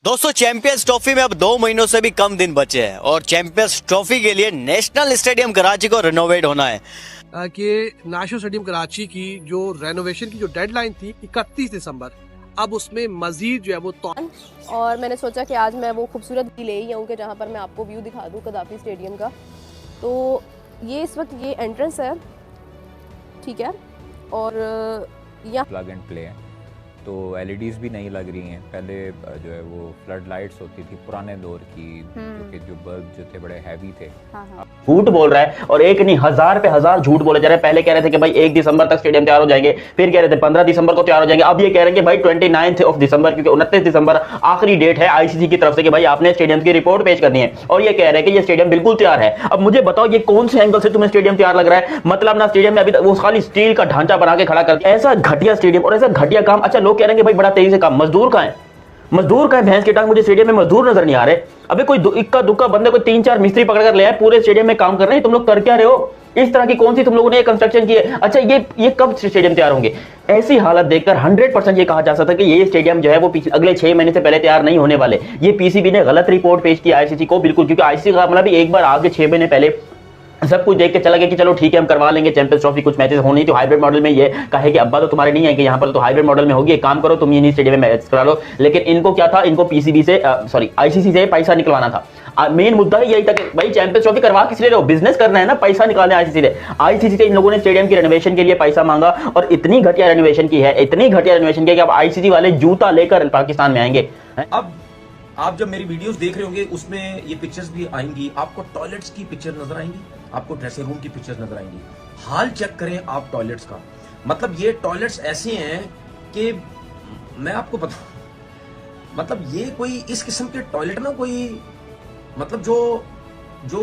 दोस्तों champions trophy में अब 2 महीनों से भी कम दिन बचे हैं और चैंपियंस ट्रॉफी के लिए नेशनल स्टेडियम कराची को रिनोवेट होना है कि नेशनल स्टेडियम कराची की जो रेनोवेशन की जो डेडलाइन थी 31 दिसंबर, अब उसमें मजीद जो है वो और मैंने सोचा कि आज मैं वो खूबसूरत ले ही आऊँ कि जहाँ पर मैं आपको व्यू दिखा दूँ कदाफी स्टेडियम का। तो ये इस वक्त ये एंट्रेंस है, ठीक है, और यहाँ प्लग एंड प्ले है तो एलईडीज भी नहीं लग रही हैं। पहले जो है वो फ्लड लाइट्स होती थी पुराने दौर की, क्योंकि जो बल्ब जो थे बड़े हैवी थे। झूठ बोल रहा है और एक नहीं हजार पे हजार झूठ बोले जा रहे हैं। पहले कह रहे थे कि भाई 1 दिसंबर तक स्टेडियम तैयार हो जाएंगे, फिर कह रहे थे 15 दिसंबर को तैयार हो जाएंगे, अब ये कह रहे हैं कि भाई 29 दिसंबर, क्योंकि 29 दिसंबर आखिरी डेट है आईसीसी की तरफ से कि भाई आपने स्टेडियम की रिपोर्ट पेश करनी है, और ये कह रहे हैं कि ये स्टेडियम बिल्कुल तैयार है। अब मुझे बताओ ये कौन से एंगल से तुम्हें स्टेडियम तैयार लग रहा है? मतलब ना स्टेडियम में अभी तक वो खाली स्टील का ढांचा बना के खड़ा कर दिया, ऐसा घटिया स्टेडियम और ऐसा घटिया काम। अच्छा लोग कह रहे हैं कि भाई बड़ा तेजी से काम, मजदूर कहां है? मजदूर का भैंस के टांग, मुझे स्टेडियम में मजदूर नजर नहीं आ रहे। अबे कोई इक्का दुक्का बंदे, कोई 3-4 मिस्त्री पकड़ कर ले आए, पूरे स्टेडियम में काम कर रहे हैं। तुम लोग कर क्या रहे हो? इस तरह की कौन सी तुम लोगों ने कंस्ट्रक्शन की है? अच्छा ये कब स्टेडियम तैयार होंगे? ऐसी हालत देखकर 100% ये कहा जा सकता है कि ये स्टेडियम जो है वो अगले 6 महीने से पहले तैयार नहीं होने वाले। ये पीसीबी ने गलत रिपोर्ट पेश की आईसीसी को, बिल्कुल, क्योंकि आईसीसी का मतलब एक बार आगे 6 महीने पहले सब कुछ देख के चला गया कि चलो ठीक है हम करवा लेंगे चैंपियंस ट्रॉफी, कुछ मैचेस होनी तो हाइब्रिड मॉडल में। ये कहे कि अब्बा तो तुम्हारे नहीं है कि यहाँ पर तो हाइब्रिड मॉडल में होगी, एक काम करो तुम ये स्टेडियम में मैच करा लो। लेकिन इनको क्या था, इनको पीसीबी से आईसीसी से पैसा निकलवाना था। मेन मुद्दा यही था कि भाई चैंपियंस ट्रॉफी करवा किस लिए रहे हो? बिजनेस करना है ना, पैसा निकालना है आईसीसी से। आईसीसी से इन लोगों ने स्टेडियम की रेनोवेशन के लिए पैसा मांगा और इतनी घटिया रेनोवेशन की है, इतनी घटिया रेनोवेशन की है कि अब आईसीसी वाले जूता लेकर पाकिस्तान में आएंगे। अब आप जब मेरी वीडियोस देख रहे होंगे उसमें ये पिक्चर्स भी आएंगी, आपको टॉयलेट्स की पिक्चर नजर आएंगी, आपको ड्रेसिंग रूम की पिक्चर्स नजर आएंगी। हाल चेक करें आप टॉयलेट्स का, मतलब ये टॉयलेट्स ऐसे हैं कि मैं आपको बताऊं, मतलब ये कोई इस किस्म के टॉयलेट ना कोई, मतलब जो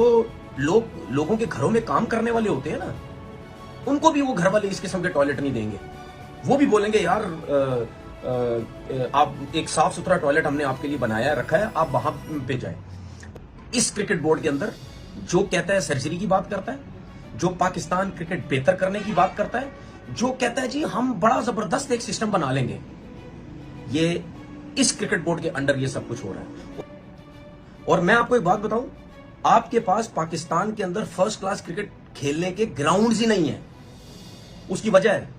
लोगों के घरों में काम करने वाले होते हैं ना, उनको भी वो घर वाले इस किस्म के टॉयलेट नहीं देंगे। वो भी बोलेंगे यार आप एक साफ सुथरा टॉयलेट हमने आपके लिए बनाया रखा है, आप वहां पे जाएं। इस क्रिकेट बोर्ड के अंदर जो कहता है सर्जरी की बात करता है, जो पाकिस्तान क्रिकेट बेहतर करने की बात करता है, जो कहता है जी हम बड़ा जबरदस्त एक सिस्टम बना लेंगे, ये इस क्रिकेट बोर्ड के अंडर ये सब कुछ हो रहा है। और मैं आपको एक बात बताऊं, आपके पास पाकिस्तान के अंदर फर्स्ट क्लास क्रिकेट खेलने के ग्राउंड्स ही नहीं है। उसकी वजह है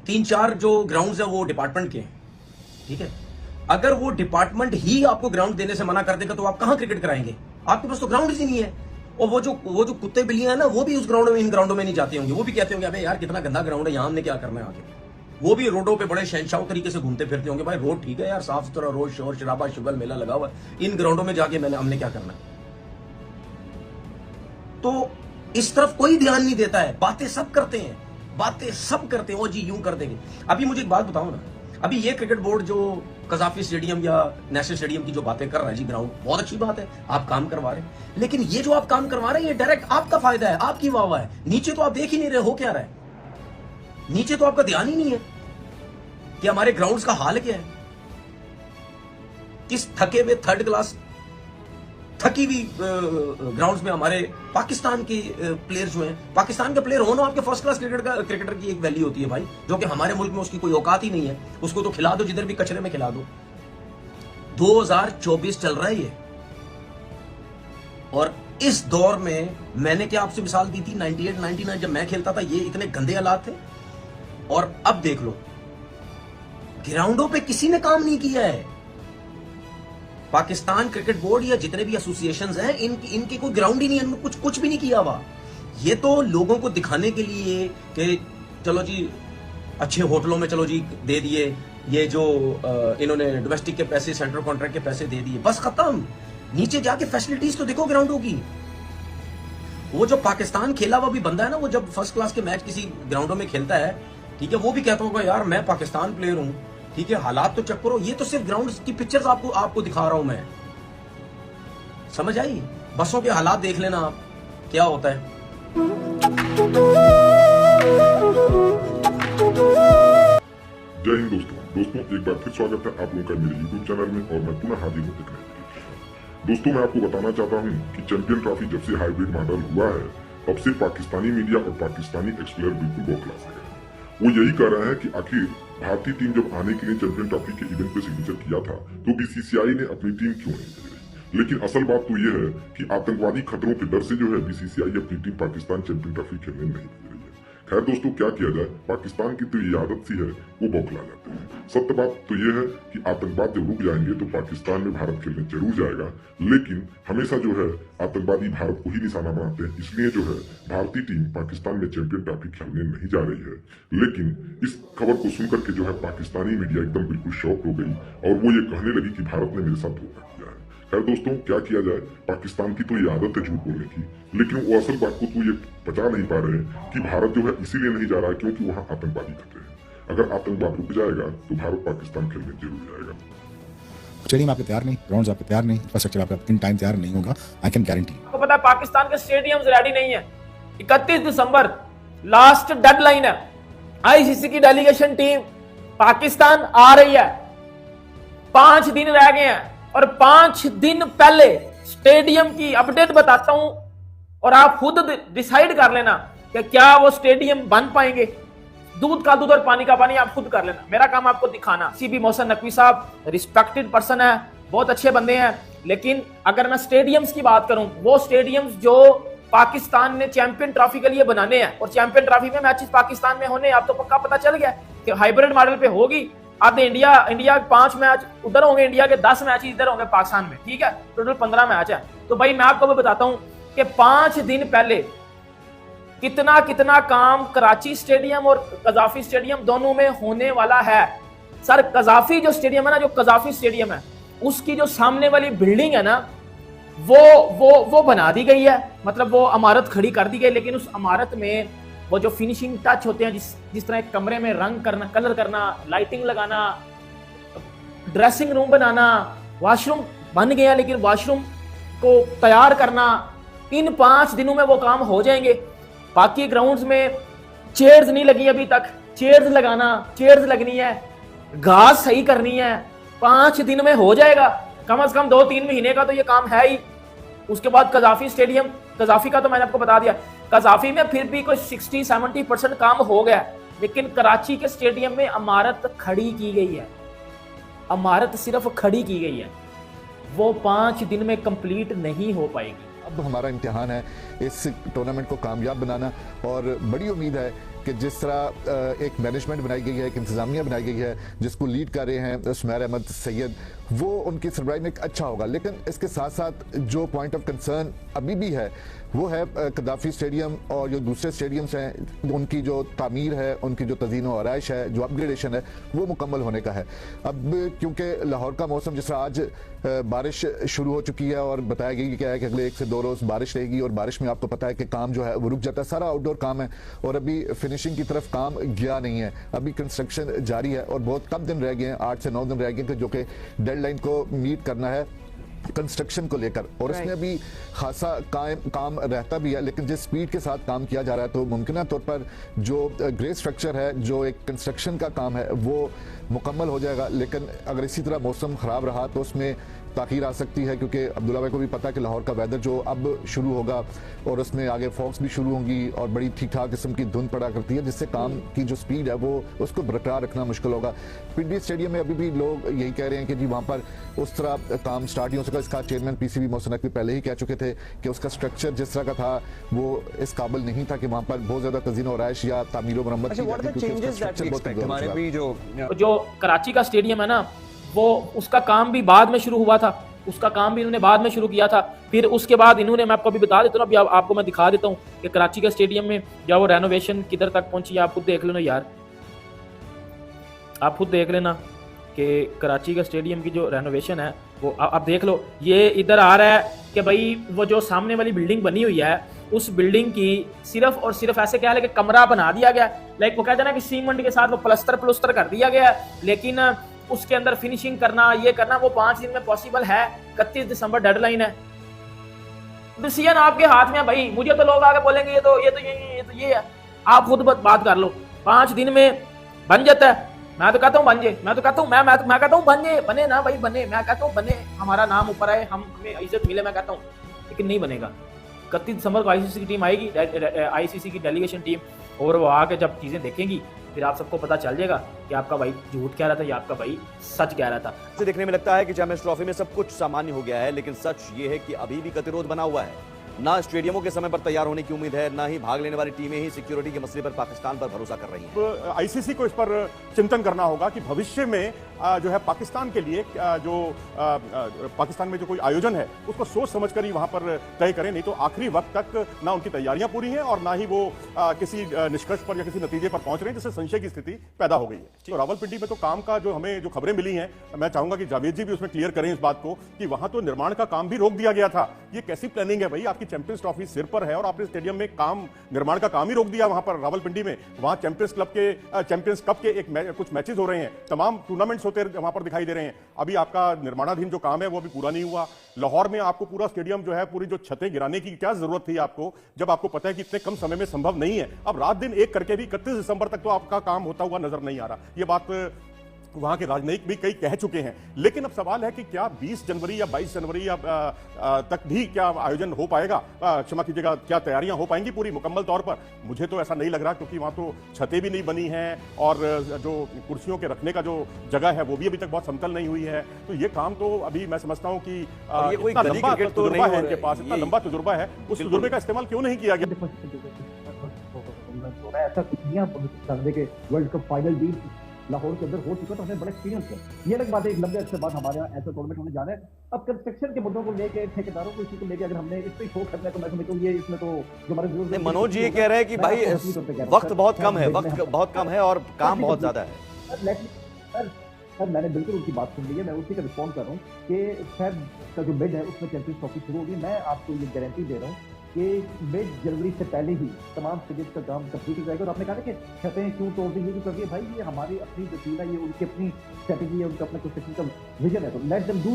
3-4 जो ग्राउंड्स है वो डिपार्टमेंट के हैं, ठीक है। अगर वो डिपार्टमेंट ही आपको ग्राउंड देने से मना कर देगा तो आप कहां क्रिकेट कराएंगे? आपके पास तो ग्राउंड ही नहीं है। और वो जो कुत्ते बिल्लियां हैं ना, वो भी उस ग्राउंड में, इन ग्राउंडों में नहीं जाते होंगे। वो भी कहते होंगे अबे यार कितना गंदा ग्राउंड है, यहां हमने क्या करना है आगे। वो भी रोडों पे बड़े शहंशाह तरीके से घूमते फिरते होंगे, भाई रोड ठीक है यार, साफ सुथरा रोड, शोर शराबा शुगल मेला लगा हुआ है, इन ग्राउंडों में जाके हमने क्या करना है? तो इस तरफ कोई ध्यान नहीं देता है, बातें सब करते हैं, बातें सब करते हैं, वो जी यूं कर देंगे। अभी मुझे एक बात बताओ ना, अभी ये क्रिकेट बोर्ड जो कजाफी स्टेडियम या नेशनल स्टेडियम की जो बातें कर रहा है जी, ग्राउंड बहुत अच्छी बात है, आप काम करवा रहे हैं, लेकिन ये जो आप काम करवा रहे हैं ये डायरेक्ट आपका फायदा है, आपकी वाह है। नीचे तो आप देख ही नहीं रहे हो क्या रहा है, नीचे तो आपका ध्यान ही नहीं है कि हमारे ग्राउंड्स का हाल क्या है। किस थके हुए थर्ड क्लास थकी हुई ग्राउंड्स में हमारे पाकिस्तान के प्लेयर्स जो हैं, पाकिस्तान के प्लेयर हो ना, आपके फर्स्ट क्लास क्रिकेटर की एक वैल्यू होती है भाई, जो कि हमारे मुल्क में उसकी कोई औकात ही नहीं है। उसको तो खिला दो जिधर भी कचरे में खिला दो। 2024 चल रहा है ये, और इस दौर में मैंने क्या आपसे मिसाल दी थी 98-99 जब मैं खेलता था, ये इतने गंदे हालात थे, और अब देख लो ग्राउंडों पे किसी ने काम नहीं किया है। पाकिस्तान क्रिकेट बोर्ड या जितने भी एसोसिएशंस हैं, इनके कोई ग्राउंड ही नहीं है, कुछ भी नहीं किया हुआ। ये तो लोगों को दिखाने के लिए कि चलो जी अच्छे होटलों में चलो जी दे दिए, ये जो इन्होंने डोमेस्टिक के पैसे, सेंट्रल कॉन्ट्रैक्ट के पैसे दे दिए, बस खत्म। नीचे जाके फैसिलिटीज तो देखो ग्राउंडों की। वो जो पाकिस्तान खेला हुआ भी बंदा है ना, वो जब फर्स्ट क्लास के मैच किसी ग्राउंडों में खेलता है, ठीक है, वो भी कहता होगा यार मैं पाकिस्तान प्लेयर हूं, ठीक है, हालात तो चेक करो। ये तो सिर्फ ग्राउंड की पिक्चर्स आपको दिखा रहा हूं मैं, समझ आई? बसों के हालात देख लेना आप क्या होता है। जय हिंद दोस्तों, एक बार फिर स्वागत है आप लोगों का मेरे YouTube चैनल में, और मैं पुनः हाजिर हूँ एक नए वीडियो के साथ। दोस्तों मैं आपको बताना चाहता हूँ कि चैंपियन ट्रॉफी जब से हाइब्रिड मॉडल हुआ है, तब से पाकिस्तानी मीडिया और पाकिस्तानी एक्सप्लेयर बिल्कुल बौखला से गए। वो यही कह रहे हैं कि आखिर भारतीय टीम जब आने के लिए चैंपियन ट्रॉफी के इवेंट पे सिग्नेचर किया था तो बीसीसीआई ने अपनी टीम क्यों नहीं भेजी रही। लेकिन असल बात तो ये है कि आतंकवादी खतरों के डर से जो है बीसीसीआई अपनी टीम पाकिस्तान चैंपियन ट्रॉफी खेलने नहीं भेज रही है। खैर दोस्तों, क्या किया जाए, पाकिस्तान की तो ये आदत सी है, वो बौखला जाते हैं। सत्य बात तो ये है कि आतंकवाद जब रुक जाएंगे तो पाकिस्तान में भारत खेलने जरूर जाएगा, लेकिन हमेशा जो है आतंकवादी भारत को ही निशाना बनाते हैं। इसलिए जो है भारतीय टीम पाकिस्तान में चैंपियन ट्रॉफी खेलने नहीं जा रही है। लेकिन इस खबर को सुनकर के जो है पाकिस्तानी मीडिया एकदम बिल्कुल शॉक हो गई और वो ये कहने लगी कि भारत ने मेरे साथ धोखा किया है। खैर दोस्तों, क्या किया जाए, पाकिस्तान की तो ये आदत है झूठ बोलने की, लेकिन वो असल बात को तो ये बचा नहीं पा रहे हैं कि भारत जो है इसीलिए नहीं जा रहा है क्योंकि वहाँ आतंकवादी खतरे हैं। अगर आतंकवाद रुक जाएगा तो भारत पाकिस्तान खेलने जरूर जाएगा। स्टेडियम आपके तैयार नहीं, ग्राउंड्स आपके तैयार नहीं, इंफ्रास्ट्रक्चर आपका इन टाइम तैयार नहीं होगा, आई कैन गारंटी। आपको पता है पाकिस्तान के स्टेडियम्स रेडी नहीं है। 31 दिसंबर लास्ट डेडलाइन है। आईसीसी की डेलीगेशन टीम पाकिस्तान आ रही है, 5 दिन रह गए हैं और 5 दिन पहले स्टेडियम की अपडेट बताता हूं और आप खुद डिसाइड कर लेना कि क्या वो स्टेडियम बन पाएंगे। दूध का दूध और पानी का पानी आप खुद कर लेना, मेरा काम आपको दिखाना। सीबी मोहसिन नकवी साहब रिस्पेक्टेड पर्सन है, बहुत अच्छे बंदे हैं, लेकिन अगर मैं स्टेडियम्स की बात करूं, वो स्टेडियम्स जो पाकिस्तान ने चैंपियन ट्रॉफी के लिए बनाने हैं और चैंपियन ट्रॉफी में मैचेस पाकिस्तान में होने, आप तो पक्का पता चल गया कि हाइब्रिड मॉडल पे होगी। आधे इंडिया 5 मैच उधर होंगे, इंडिया के 10 मैच इधर होंगे पाकिस्तान में, ठीक है, टोटल 15 मैच है। तो भाई मैं आपको भी बताता हूं कि 5 दिन पहले कितना काम कराची स्टेडियम और कजाफी स्टेडियम दोनों में होने वाला है। सर कजाफी जो स्टेडियम है ना, जो कजाफी स्टेडियम है, उसकी जो सामने वाली बिल्डिंग है ना, वो बना दी गई है, मतलब वो इमारत खड़ी कर दी गई, लेकिन उस इमारत में वो जो फिनिशिंग टच होते हैं, जिस तरह एक कमरे में रंग करना, कलर करना, लाइटिंग लगाना, ड्रेसिंग रूम बनाना, वॉशरूम बन गया, लेकिन वॉशरूम को तैयार करना, इन 5 दिनों में वो काम हो जाएंगे। बाकी ग्राउंड्स में चेयर्स नहीं लगी अभी तक, चेयर्स लगाना, चेयर्स लगनी है, घास सही करनी है, 5 दिन में हो जाएगा। कम से कम 2-3 महीने का तो ये काम है ही। उसके बाद कजाफी स्टेडियम, कजाफी का तो मैंने आपको बता दिया, कजाफी में फिर भी कोई 60-70% काम हो गया, लेकिन कराची के स्टेडियम में इमारत खड़ी की गई है, इमारत सिर्फ खड़ी की गई है, वो 5 दिन में कंप्लीट नहीं हो पाएगी। अब हमारा इम्तिहान है इस टूर्नामेंट को कामयाब बनाना, और बड़ी उम्मीद है कि जिस तरह एक मैनेजमेंट बनाई गई है, एक इंतजामिया बनाई गई है, जिसको लीड कर रहे हैं सुमैर अहमद सैयद, वो उनकी सरबराही में अच्छा होगा। लेकिन इसके साथ साथ जो पॉइंट ऑफ कंसर्न अभी भी है वो है कदाफी स्टेडियम और जो दूसरे स्टेडियम्स हैं, उनकी जो तामीर है, उनकी जो तज़ीन व आराइश है, जो अपग्रेडेशन है, वो मुकम्मल होने का है। अब क्योंकि लाहौर का मौसम जिस तरह आज बारिश शुरू हो चुकी है और बताया गया कि क्या है कि अगले 1 से 2 रोज़ बारिश रहेगी, और बारिश में आपको पता है कि काम जो है वो रुक जाता है, सारा आउटडोर काम है और अभी फिनिशिंग की तरफ काम गया नहीं है, अभी कंस्ट्रक्शन जारी है और बहुत कम दिन रह गए हैं, 8 से 9 दिन रह गए हैं, जो कि डेडलाइन को मीट करना है कंस्ट्रक्शन को लेकर, और उसमें अभी खासा काम रहता भी है। लेकिन जिस स्पीड के साथ काम किया जा रहा है, तो मुमकिन तौर पर जो ग्रे स्ट्रक्चर है, जो एक कंस्ट्रक्शन का काम है, वो मुकम्मल हो जाएगा। लेकिन अगर इसी तरह मौसम ख़राब रहा तो उसमें ताख़ीर आ सकती है, क्योंकि अब्दुल्ला भाई को भी पता है कि लाहौर का वेदर जो अब शुरू होगा और उसमें आगे फॉग्स भी शुरू होंगी और बड़ी ठीक ठाक किस्म की धुंध पड़ा करती है, जिससे काम की जो स्पीड है वो उसको बरकरार रखना मुश्किल होगा। पिंडी स्टेडियम में अभी भी लोग यही कह रहे हैं कि जी वहाँ पर उस तरह काम स्टार्ट नहीं हो सका। इसका चेयरमैन पीसीबी मोहसिन नकवी पहले ही कह चुके थे कि उसका स्ट्रक्चर जिस तरह का था वो इस काबिल नहीं था कि वहाँ पर बहुत ज़्यादा तज़ीन और आराइश या तामीर व मरम्मत की जाती। जो कराची का स्टेडियम है ना, वो उसका काम भी बाद में शुरू हुआ था, उसका काम भी इन्होंने बाद में शुरू किया था। फिर उसके बाद इन्होंने, मैं आपको अभी बता देता हूँ, अभी आपको मैं दिखा देता हूँ कि कराची का स्टेडियम में जब वो रेनोवेशन किधर तक पहुंची है, आप खुद देख लेना यार, आप खुद देख लेना कि कराची का स्टेडियम की जो रेनोवेशन है वो आप देख लो। ये इधर आ रहा है कि भाई वो जो सामने वाली बिल्डिंग बनी हुई है, उस बिल्डिंग की सिर्फ और सिर्फ ऐसे क्या है कि कमरा बना दिया गया, लाइक वो कहते हैं ना कि सीमेंट के साथ वो प्लस्तर कर दिया गया है, लेकिन उसके अंदर फिनिशिंग करना, ये करना, वो 5 दिन में पॉसिबल है। 31 दिसंबर डेडलाइन है, डिसीजन आपके हाथ में है भाई। मुझे तो लोग आके बोलेंगे ये तो ये है, आप खुद बात कर लो, 5 दिन में बन जाता है। मैं तो कहता हूँ बन जाए, मैं तो कहता हूँ मैं कहता हूँ बने ना भाई, बने, मैं कहता हूँ बने, हमारा नाम ऊपर आए, हमें इज्जत मिले, मैं कहता हूँ, लेकिन नहीं बनेगा। 31 दिसंबर को आईसीसी की टीम आएगी, आईसीसी की डेलीगेशन टीम, और वो आके जब चीज़ें देखेंगी फिर आप सबको पता चल जाएगा कि आपका भाई झूठ कह रहा था या आपका भाई सच कह रहा था। से देखने में लगता है कि चैंपियंस ट्रॉफी में सब कुछ सामान्य हो गया है, लेकिन सच ये है कि अभी भी गतिरोध बना हुआ है। ना स्टेडियमों के समय पर तैयार होने की उम्मीद है, ना ही भाग लेने वाली टीमें ही सिक्योरिटी के मसले पर पाकिस्तान पर भरोसा कर रही हैं। आईसीसी को इस पर चिंतन करना होगा कि भविष्य में जो है पाकिस्तान के लिए जो पाकिस्तान में जो कोई आयोजन है उसको सोच समझकर ही वहां पर तय करें, नहीं तो आखिरी वक्त तक ना उनकी तैयारियां पूरी हैं और ना ही वो किसी निष्कर्ष पर या किसी नतीजे पर पहुंच रहे हैं जिससे संशय की स्थिति पैदा हो गई है। तो रावलपिंडी में तो काम का जो हमें जो खबरें मिली हैं, मैं चाहूंगा कि जावेद जी भी उसमें क्लियर करें इस बात को कि वहां तो निर्माण का काम भी रोक दिया गया था। ये कैसी प्लानिंग है भाई? आपकी चैंपियंस ट्रॉफी सिर पर है और आपने स्टेडियम में निर्माण का काम ही रोक दिया वहां पर रावलपिंडी में। वहां चैंपियंस कप के कुछ मैचेस हो रहे हैं, तमाम टूर्नामेंट्स होते वहां पर दिखाई दे रहे हैं। अभी आपका निर्माणाधीन जो काम है वो अभी पूरा नहीं हुआ। लाहौर में आपको पूरा स्टेडियम जो है, पूरी जो छतें गिराने की क्या जरूरत थी आपको, जब आपको पता है कि इतने कम समय में संभव नहीं है। अब रात दिन एक करके भी 31 दिसंबर तक तो आपका काम होता हुआ नजर नहीं आ रहा। ये बात वहां के राजनयिक भी कई कह चुके हैं। लेकिन अब सवाल है कि क्या 20 जनवरी या 22 जनवरी या तक भी क्या आयोजन हो पाएगा? क्षमा कीजिएगा, क्या तैयारियां हो पाएंगी पूरी मुकम्मल तौर पर? मुझे तो ऐसा नहीं लग रहा, क्योंकि वहां तो छतें भी नहीं बनी हैं और जो कुर्सियों के रखने का जो जगह है वो भी अभी तक बहुत समतल नहीं हुई है। तो ये काम तो अभी मैं समझता हूँ कि ये कोई इतना गली लंबा क्रिकेट तो तजुर्बा नहीं है हो इनके रहा पास, है। इतना ये- लंबा तजुर्बा है, उस तजुर्बे का इस्तेमाल क्यों नहीं किया गया? ऐसा कुछ नहीं है कि वर्ल्ड कप फाइनल भी लाहौर के अंदर हो चुका, तो हमें बड़ा एक्सपीरियंस है। ये अलग बात है, एक लंबे अरसे बाद हमारे यहाँ ऐसा टूर्नामेंट होने जाना है। अब कंस्ट्रक्शन के मुद्दों को लेके, ठेकेदारों को, इसी को लेके अगर हमने इस पे शो करना है तो मैं समझता हूँ ये इसमें तो जो हमारे नहीं, मनोज जी ये कह रहे हैं कि भाई वक्त बहुत कम है, वक्त बहुत कम है और काम बहुत ज्यादा है। सर मैंने बिल्कुल उनकी बात सुन ली है, मैं उसी का रिस्पॉन्ड कर रहा हूँ कि फेब का जो मिड है उसमें चैंपियंस ट्रॉफी शुरू होगी। मैं आपको ये गारंटी दे रहा हूँ कि मिड जनवरी से पहले ही तमाम स्टेजेस का काम कंप्लीट हो जाएगा। और आपने कहा कि छतें क्यों तोड़ दी, ये क्यों कर दिए? भाई ये हमारी अपनी जो टीम है, ये उनकी अपनी स्ट्रेटेजी है, उनका अपना कुछ टेक्निकल विजन है, तो let them do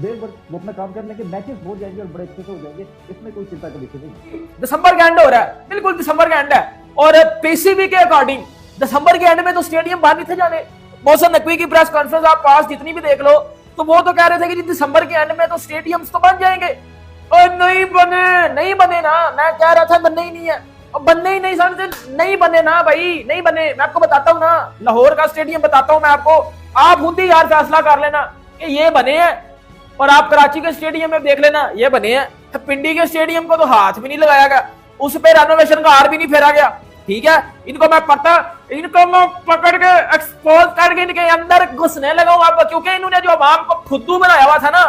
their work. वो अपना काम कर लेंगे, मैचेस हो जाएंगे और बड़े अच्छे से हो जाएंगे, इसमें कोई चिंता का विषय नहीं। दिसंबर का एंड हो रहा है, बिल्कुल दिसंबर का एंड है, और पीसीबी के अकॉर्डिंग दिसंबर के एंड में तो स्टेडियम बाहर नहीं थे जाने। मौसम नकवी की प्रेस कॉन्फ्रेंस आप पास जितनी भी देख लो, तो वो तो कह रहे थे कि दिसंबर के एंड में तो स्टेडियम्स तो बन जाएंगे। और नहीं बने ना, मैं कह रहा था बनने ही नहीं है, और बनने ही नहीं समझते, नहीं बने ना भाई, नहीं बने। मैं आपको बताता हूँ ना, लाहौर का स्टेडियम बताता हूँ मैं आपको, आप खुद ही यार फैसला कर लेना कि ये बने हैं, और आप कराची के स्टेडियम में देख लेना ये बने हैं। तो पिंडी के स्टेडियम को तो हाथ भी नहीं लगाया गया, उस पे रेनोवेशन का हार भी नहीं फेरा गया। ठीक है, इनको मैं पकड़ के एक्सपोज करके इनके अंदर घुसने लगा हूं आपको, क्योंकि इन्होंने जो आवाम को फुद्दू बनाया हुआ था ना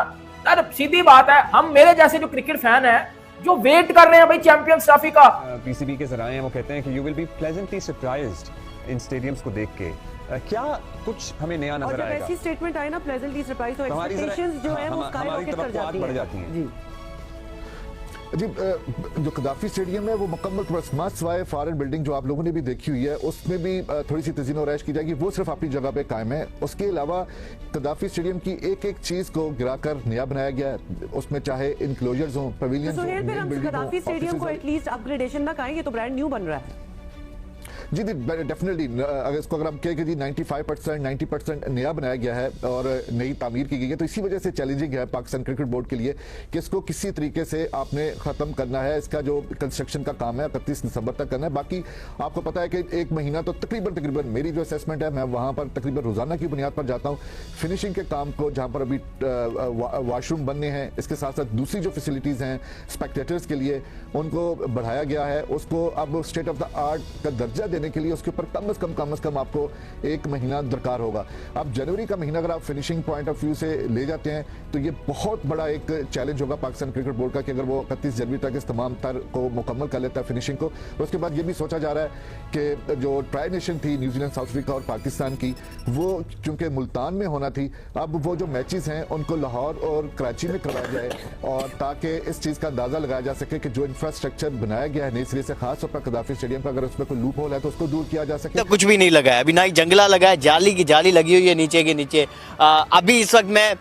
यार, सीधी बात है, हम मेरे जैसे जो क्रिकेट फैन है जो वेट कर रहे हैं भाई चैंपियंस ट्रॉफी का। पीसीबी के जराए हैं वो कहते हैं कि you will be pleasantly surprised in stadiums को देख के। क्या कुछ हमें नया नजर आएगा? ऐसी स्टेटमेंट आई ना प्लेजेंटली सरप्राइज, तो एक्सपेक्टेशंस जो है वो स्काई रॉकेट कर जाती हैं। जी जी, जो कदाफी स्टेडियम है वो मुकम्मल पूरा सिवाय फॉरेन बिल्डिंग जो आप लोगों ने भी देखी हुई है, उसमें भी थोड़ी सी तज़ीन और रैश की जाएगी, वो सिर्फ अपनी जगह पे कायम है। उसके अलावा कदाफी स्टेडियम की एक एक चीज़ को गिराकर नया बनाया गया है, उसमें चाहे इनक्लोजर्स हों, पवेलियंस हों, फिर हम कदाफी स्टेडियम को एटलीस्ट अपग्रेडेशन ना कहें, ये तो ब्रांड न्यू बन रहा है। जी डेफिनेटली, अगर हम कहें कि जी 95% 90% नया बनाया गया है और नई तामीर की गई है, तो इसी वजह से चैलेंजिंग है पाकिस्तान क्रिकेट बोर्ड के लिए कि इसको किसी तरीके से आपने ख़त्म करना है। इसका जो कंस्ट्रक्शन का काम है 31 दिसंबर तक करना है। बाकी आपको पता है कि एक महीना तो तकरीबन मेरी जो असेसमेंट है, मैं वहाँ पर तकरीबन रोज़ाना की बुनियाद पर जाता हूँ। फिनिशिंग के काम को, जहाँ पर अभी वाशरूम बनने हैं, इसके साथ साथ दूसरी जो फैसिलिटीज़ हैं स्पेक्टेटर्स के लिए, उनको बढ़ाया गया है। उसको अब स्टेट ऑफ द आर्ट का दर्जा देने के लिए उसके ऊपर कम से कम आपको एक महीना दरकार होगा। अब जनवरी का महीना अगर आप फिनिशिंग पॉइंट ऑफ व्यू से ले जाते हैं तो ये बहुत बड़ा एक चैलेंज होगा पाकिस्तान क्रिकेट बोर्ड का कि अगर वो 31 जनवरी तक इस तमाम तर को मुकम्मल कर लेता है फिनिशिंग को। और उसके बाद ये भी सोचा जा रहा है कि जो ट्राई नेशन थी न्यूजीलैंड, साउथ अफ्रीका और पाकिस्तान की, वो चूंकि मुल्तान में होना थी, अब वो जो मैचेस हैं उनको लाहौर और कराची में करवाया जाए, और ताकि इस चीज़ का अंदाज़ा लगाया जा सके कि जो इंफ्रास्ट्रक्चर बनाया गया है नई सिरे से, खास तौर पर कदाफी स्टेडियम का, अगर उसमें कोई लूप होल है तो उसको दूर किया जा सके। तो कुछ भी नहीं लगा है अभी, ना ही जंगला लगा है, जाली की जाली लगी हुई है नीचे के नीचे। अभी इस वक्त मैं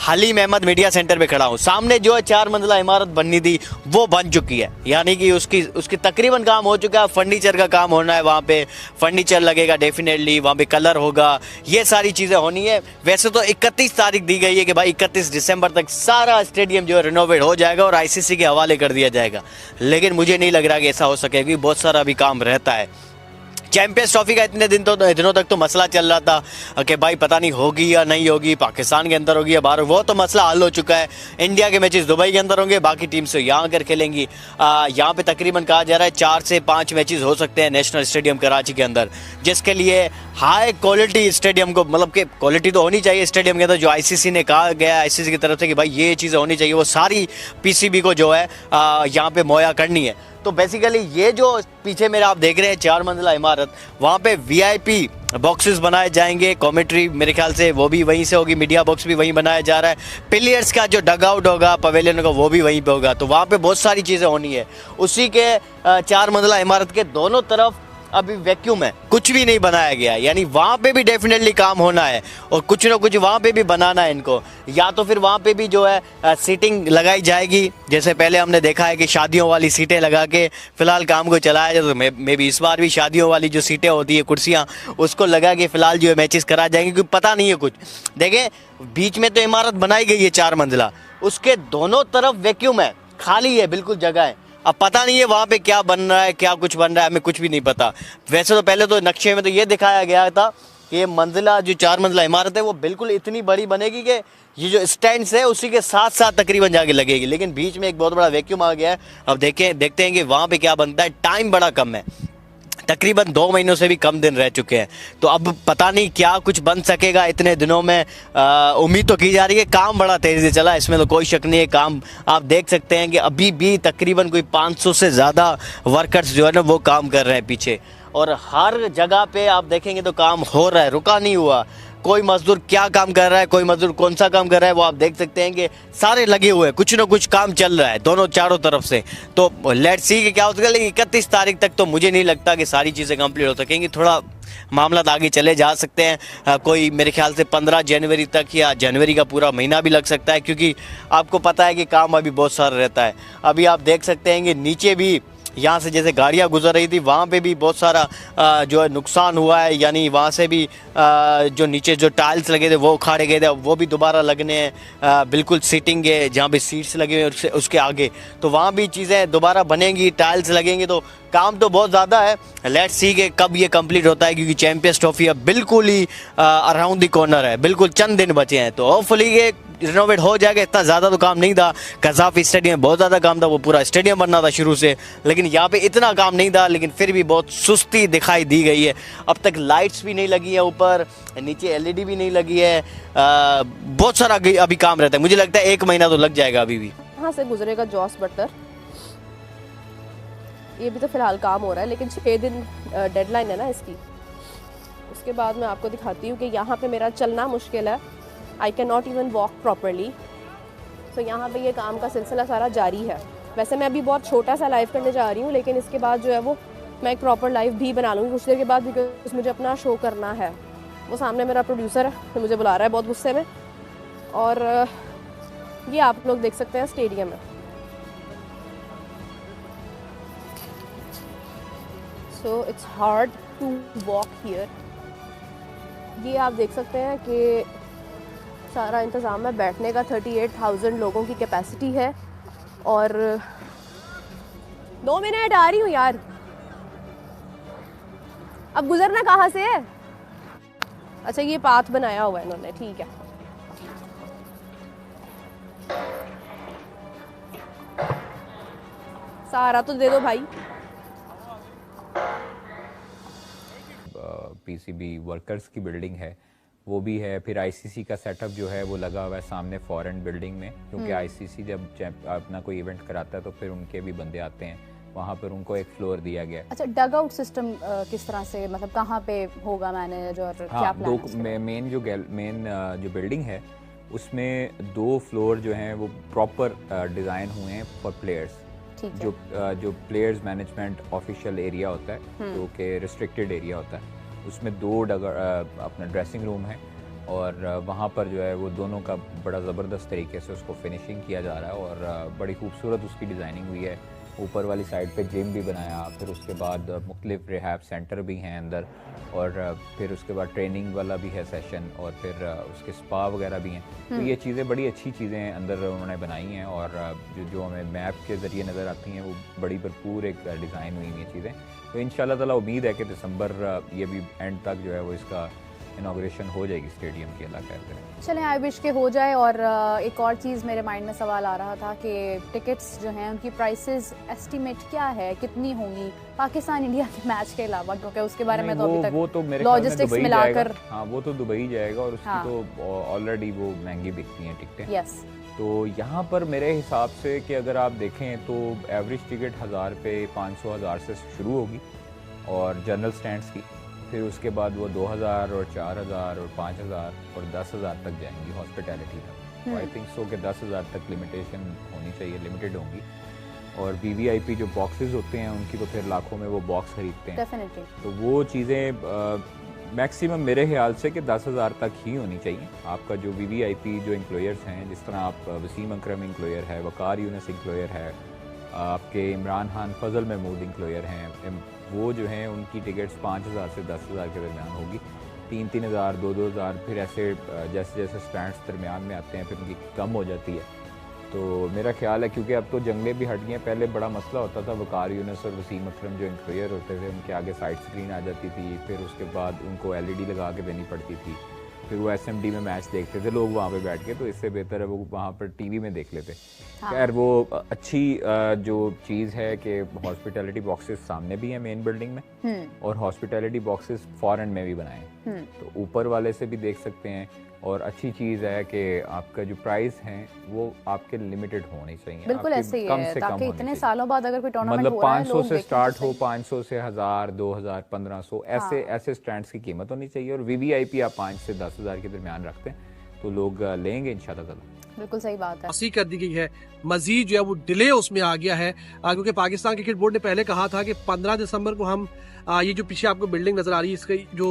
हलीम अहमद मीडिया सेंटर पे खड़ा हूँ। सामने जो है 4 मंजिला इमारत बननी थी वो बन चुकी है, यानी कि उसकी तकरीबन काम हो चुका है। फर्नीचर का काम होना है, वहाँ पे फर्नीचर लगेगा डेफिनेटली, वहाँ पे कलर होगा, ये सारी चीज़ें होनी है। वैसे तो 31 तारीख दी गई है कि भाई 31 दिसंबर तक सारा स्टेडियम जो है रिनोवेट हो जाएगा और ICC के हवाले कर दिया जाएगा, लेकिन मुझे नहीं लग रहा कि ऐसा हो सकेगा, बहुत सारा अभी काम रहता है। चैंपियंस ट्रॉफी का इतने दिनों तक तो मसला चल रहा था कि भाई पता नहीं होगी या नहीं होगी, पाकिस्तान के अंदर होगी या बाहर, वो तो मसला हल हो चुका है। इंडिया के मैचेस दुबई के अंदर होंगे, बाकी टीम से यहाँ आकर खेलेंगी। यहाँ पे तकरीबन कहा जा रहा है 4 से 5 मैचेस हो सकते हैं नेशनल स्टेडियम कराची के अंदर, जिसके लिए हाई क्वालिटी स्टेडियम को, मतलब कि क्वालिटी तो होनी चाहिए स्टेडियम के अंदर, जो आईसीसी ने कहा गया आईसीसी की तरफ से कि भाई ये चीज़ें होनी चाहिए, वो सारी पीसीबी को जो है यहाँ पे मुहैया करनी है। तो बेसिकली ये जो पीछे मेरे आप देख रहे हैं 4 मंजिला इमारत, वहाँ पे वीआईपी बॉक्सेस बनाए जाएंगे, कॉमेंट्री मेरे ख्याल से वो भी वहीं से होगी, मीडिया बॉक्स भी वहीं बनाया जा रहा है, प्लेयर्स का जो डग आउट होगा पवेलियन का वो भी वहीं पे होगा। तो वहाँ पे बहुत सारी चीज़ें होनी है। उसी के 4 मंजिला इमारत के दोनों तरफ अभी वैक्यूम है, कुछ भी नहीं बनाया गया है, यानी वहाँ पे भी डेफिनेटली काम होना है और कुछ ना कुछ वहाँ पे भी बनाना है इनको। या तो फिर वहाँ पे भी जो है सीटिंग लगाई जाएगी, जैसे पहले हमने देखा है कि शादियों वाली सीटें लगा के फिलहाल काम को चलाया जाए, तो मे भी इस बार भी शादियों वाली जो सीटें होती है कुर्सियाँ, उसको लगा के फिलहाल जो है मैचेस करा जाएंगे, क्योंकि पता नहीं है कुछ। देखें बीच में तो इमारत बनाई गई है 4 मंजिला, उसके दोनों तरफ वैक्यूम है, खाली है, बिल्कुल जगह है। अब पता नहीं है वहाँ पे क्या बन रहा है, क्या कुछ बन रहा है, हमें कुछ भी नहीं पता। वैसे तो पहले तो नक्शे में तो ये दिखाया गया था कि ये मंजिला जो 4 मंजिला इमारत है वो बिल्कुल इतनी बड़ी बनेगी कि ये जो स्टैंड्स है उसी के साथ साथ तकरीबन जाके लगेगी, लेकिन बीच में एक बहुत बड़ा वैक्यूम आ गया है। अब देखते हैं कि वहाँ पे क्या बनता है। टाइम बड़ा कम है, तकरीबन 2 महीनों से भी कम दिन रह चुके हैं, तो अब पता नहीं क्या कुछ बन सकेगा इतने दिनों में। उम्मीद तो की जा रही है, काम बड़ा तेज़ी से चला, इसमें तो कोई शक नहीं है। काम आप देख सकते हैं कि अभी भी तकरीबन कोई 500 से ज़्यादा वर्कर्स जो है ना वो काम कर रहे हैं पीछे, और हर जगह पे आप देखेंगे तो काम हो रहा है, रुका नहीं हुआ। कोई मजदूर क्या काम कर रहा है, कोई मजदूर कौन सा काम कर रहा है, वो आप देख सकते हैं कि सारे लगे हुए हैं, कुछ ना कुछ काम चल रहा है दोनों चारों तरफ से। तो लेट्स सी कि क्या होता है, लेकिन 31 तारीख तक तो मुझे नहीं लगता कि सारी चीज़ें कंप्लीट हो सकेंगी, थोड़ा मामला आगे चले जा सकते हैं। कोई मेरे ख्याल से 15 जनवरी तक या जनवरी का पूरा महीना भी लग सकता है, क्योंकि आपको पता है कि काम अभी बहुत सारा रहता है। अभी आप देख सकते हैं कि नीचे भी यहाँ से जैसे गाड़ियाँ गुजर रही थी वहाँ पे भी बहुत सारा जो है नुकसान हुआ है, यानी वहाँ से भी जो नीचे जो टाइल्स लगे थे वो उखाड़े गए थे, वो भी दोबारा लगने हैं। बिल्कुल सीटिंग है जहाँ पे सीट्स लगे हुए उसके आगे, तो वहाँ भी चीज़ें दोबारा बनेंगी, टाइल्स लगेंगे, तो काम तो बहुत ज़्यादा है। लेट्स सी के कब ये कंप्लीट होता है, क्योंकि चैंपियंस ट्रॉफी अब बिल्कुल ही अराउंड द कॉर्नर है, बिल्कुल चंद दिन बचे हैं, तो होपफुली ये रिनोवेट हो जाएगा। इतना ज़्यादा तो काम नहीं था, कज़ाफ़ी स्टेडियम में बहुत ज़्यादा काम था, वो पूरा स्टेडियम बनना था शुरू से, लेकिन यहाँ पे इतना काम नहीं था, लेकिन फिर भी बहुत सुस्ती दिखाई दी गई है। अब तक लाइट्स भी नहीं लगी है, ऊपर नीचे एलईडी भी नहीं लगी है, बहुत सारा अभी काम रहता है। मुझे लगता है 1 महीना तो लग जाएगा अभी भी। यहाँ से गुजरेगा जॉस बटलर, ये भी तो फिलहाल काम हो रहा है, लेकिन 6 दिन डेडलाइन है ना इसकी। उसके बाद मैं आपको दिखाती हूँ कि यहाँ पे मेरा चलना मुश्किल है, I can not even walk properly. तो यहाँ पे ये काम का सिलसिला सारा जारी है। वैसे मैं अभी बहुत छोटा सा लाइव करने जा रही हूँ, लेकिन इसके बाद जो है वो मैं एक प्रॉपर लाइव भी बना लूँगी कुछ देर के बाद, बिकॉज मुझे अपना शो करना है। वो सामने मेरा प्रोड्यूसर है तो मुझे बुला रहा है बहुत गुस्से में, और ये आप लोग देख सकते हैं स्टेडियम है। So it's hard to walk here. ये आप देख सकते हैं कि सारा इंतज़ाम है बैठने का, 38,000 लोगों की कैपेसिटी है। और 2 मिनट आ रही हूँ यार, अब गुजरना कहाँ से है? अच्छा ये पाथ बनाया हुआ है इन्होंने, ठीक है। सहारा तो दे दो भाई। पीसीबी वर्कर्स की बिल्डिंग है वो भी है, फिर आईसीसी का सेटअप जो है वो लगा हुआ है सामने फॉरेन बिल्डिंग में, क्योंकि आईसीसी जब अपना कोई इवेंट कराता है तो फिर उनके भी बंदे आते हैं, वहाँ पर उनको एक फ्लोर दिया गया है। अच्छा डग आउट सिस्टम किस तरह से, मतलब कहाँ पे होगा मैनेज और क्या प्लान है? मेन जो बिल्डिंग है उसमें 2 फ्लोर जो हैं वो प्रॉपर डिज़ाइन हुए हैं फॉर प्लेयर्स। जो प्लेयर्स मैनेजमेंट ऑफिशियल एरिया होता है जो कि रिस्ट्रिक्टेड एरिया होता है, उसमें 2 अपना ड्रेसिंग रूम है, और वहाँ पर जो है वो दोनों का बड़ा ज़बरदस्त तरीके से उसको फिनिशिंग किया जा रहा है, और बड़ी खूबसूरत उसकी डिज़ाइनिंग हुई है। ऊपर वाली साइड पे जिम भी बनाया, फिर उसके बाद मुख्तलिफ रिहैब सेंटर भी हैं अंदर, और फिर उसके बाद ट्रेनिंग वाला भी है सेशन, और फिर उसके स्पा वगैरह भी हैं। तो ये चीज़ें बड़ी अच्छी चीज़ें अंदर उन्होंने बनाई हैं, और जो हमें मैप के ज़रिए नज़र आती हैं वो बड़ी भरपूर एक डिज़ाइन हुई हैं चीज़ें। तो इंशाल्लाह ताला उम्मीद है कि दिसंबर ये भी एंड तक जो है वो इसका इनाग्रेशन हो जाएगी स्टेडियम की, अल्लाह कहते हैं। चलें, आई विश के हो जाए। और एक और चीज़ मेरे माइंड में सवाल आ रहा था कि टिकट्स जो हैं उनकी प्राइसेस एस्टिमेट क्या है, कितनी होंगी पाकिस्तान इंडिया के मैच के अलावा, क्योंकि उसके बारे में तो अभी तक वो तो मेरे लॉजिस्टिक्स मिलाकर, हाँ वो तो दुबई जाएगा, और उसकी तो ऑलरेडी वो महंगी बिकती हैं टिकटें। यस, तो यहाँ पर मेरे हिसाब से कि अगर आप देखें तो एवरेज टिकट 1000 पे 500 से शुरू होगी, और जनरल स्टैंड्स की, फिर उसके बाद वो 2000 और 4000 और 5000 और 10,000 तक जाएंगी हॉस्पिटैलिटी तक। तो आई थिंक सो कि 10,000 तक लिमिटेशन होनी चाहिए, लिमिटेड होंगी। और वीवीआईपी जो बॉक्सेस होते हैं उनकी तो फिर लाखों में वो बॉक्स खरीदते हैं, डेफिनेटली। तो वो चीज़ें मैक्सिमम मेरे ख्याल से कि 10,000 तक ही होनी चाहिए। आपका जो वीवीआईपी जो एम्प्लॉयर्स हैं, जिस तरह आप वसीम अकरम एम्प्लॉयर है, वकार यूनस एम्प्लॉयर है, आपके इमरान खान फजल महमूद एम्प्लॉयर हैं, वो जो हैं उनकी टिकट्स 5,000 से 10,000 के दरमियान होगी। 3,000, 2,000, फिर ऐसे जैसे जैसे स्टैंड्स दरमियान में आते हैं फिर उनकी कम हो जाती है। तो मेरा ख्याल है क्योंकि अब तो जंगलें भी हट गई हैं, पहले बड़ा मसला होता था, वकार यूनस और वसीम अकरम जो एम्प्लॉयर होते थे उनके आगे साइड स्क्रीन आ जाती थी, फिर उसके बाद उनको LED लगा के देनी पड़ती थी, फिर वो SMD में मैच देखते थे लोग वहाँ पे बैठ के, तो इससे बेहतर है वो वहाँ पर TV में देख लेते। खैर वो अच्छी जो चीज़ है कि हॉस्पिटैलिटी बॉक्सेस सामने भी हैं मेन बिल्डिंग में, और हॉस्पिटैलिटी बॉक्सेस फॉरेन में भी बनाए हैं, तो ऊपर वाले से भी देख सकते हैं। और अच्छी चीज़ है कि आपका जो प्राइस हैं वो आपके लिमिटेड होने चाहिए, बिल्कुल ऐसे ही है, ताकि इतने सालों बाद अगर कोई टूर्नामेंट मतलब हो रहा है 500 से स्टार्ट हो, 500 से 1000, 2000, 1500 ऐसे स्टैंड्स की कीमत होनी चाहिए। और VVIP आप 5 से 10,000 के दरमियान रखते हैं तो लोग लेंगे इंशाल्लाह ताला। बिल्कुल सही बात है। कर दी गई है, मजीद जो है वो डिले उसमें आ गया है, क्योंकि पाकिस्तान क्रिकेट बोर्ड ने पहले कहा था कि 15 दिसंबर को हम ये जो पीछे आपको बिल्डिंग नजर आ रही है इसकी जो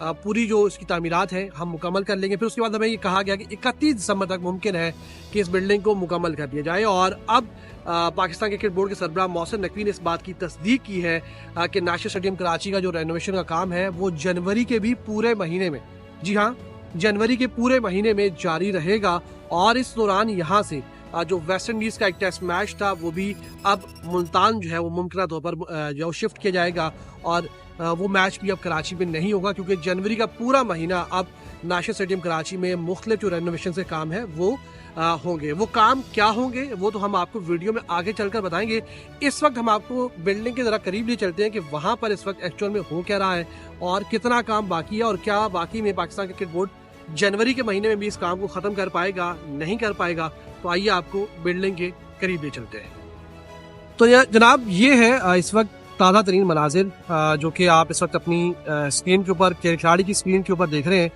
पूरी जो इसकी तामीरात है हम मुकम्मल कर लेंगे। फिर उसके बाद हमें ये कहा गया कि 31 दिसंबर तक मुमकिन है कि इस बिल्डिंग को मुकम्मल कर दिया जाए। और अब पाकिस्तान क्रिकेट बोर्ड के सरबराह मोहसिन नकवी ने इस बात की तस्दीक की है कि नेशनल स्टेडियम कराची का जो रेनोवेशन का काम है वो जनवरी के भी पूरे महीने में, जी हाँ, जनवरी के पूरे महीने में जारी रहेगा। और इस दौरान यहाँ से जो वेस्ट इंडीज का एक टेस्ट मैच था वो भी अब मुल्तान जो है वो मुमकिन तौर पर जो शिफ्ट किया जाएगा, और वो मैच भी अब कराची में नहीं होगा, क्योंकि जनवरी का पूरा महीना अब नेशनल स्टेडियम कराची में मुख्तलिफ जो रेनोवेशन के काम है वो होंगे। वो काम क्या होंगे वो तो हम आपको वीडियो में आगे चलकर बताएंगे। इस वक्त हम आपको बिल्डिंग के ज़रा करीब ले चलते हैं कि वहाँ पर इस वक्त एक्चुअल में हो क्या रहा है और कितना काम बाकी है, और क्या बाकी में पाकिस्तान क्रिकेट बोर्ड जनवरी के महीने में भी इस काम को ख़त्म कर पाएगा, नहीं कर पाएगा। तो आइए आपको बिल्डिंग के करीब ले चलते हैं। तो जनाब ये है इस वक्त ताज़ा तरीन मनाजिर जो कि आप इस वक्त अपनी स्क्रीन के ऊपर, खिलाड़ी की स्क्रीन के ऊपर देख रहे हैं।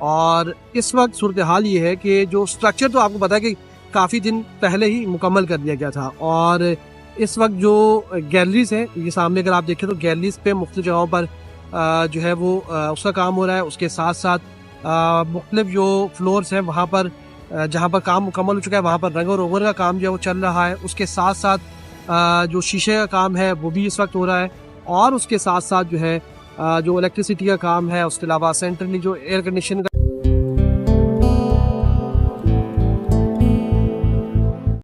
और इस वक्त सूरत हाल ये है कि जो स्ट्रक्चर तो आपको पता है कि काफ़ी दिन पहले ही मुकम्मल कर दिया गया था, और इस वक्त जो गैलरीज हैं ये सामने अगर आप देखें तो गैलरीज पे मुख्तलिफ जगहों पर जो है वो उसका काम हो रहा है। उसके साथ साथ मुख्तलिफ जो फ्लोर्स हैं वहाँ पर जहाँ पर काम मुकम्मल हो चुका है वहाँ पर रंग और रोगन का काम जो है वो चल रहा है। उसके साथ साथ जो शीशे का काम है वो भी इस वक्त हो रहा है, और उसके साथ साथ जो है जो इलेक्ट्रिसिटी का काम है, उसके अलावा सेंट्रली जो एयर कंडीशन का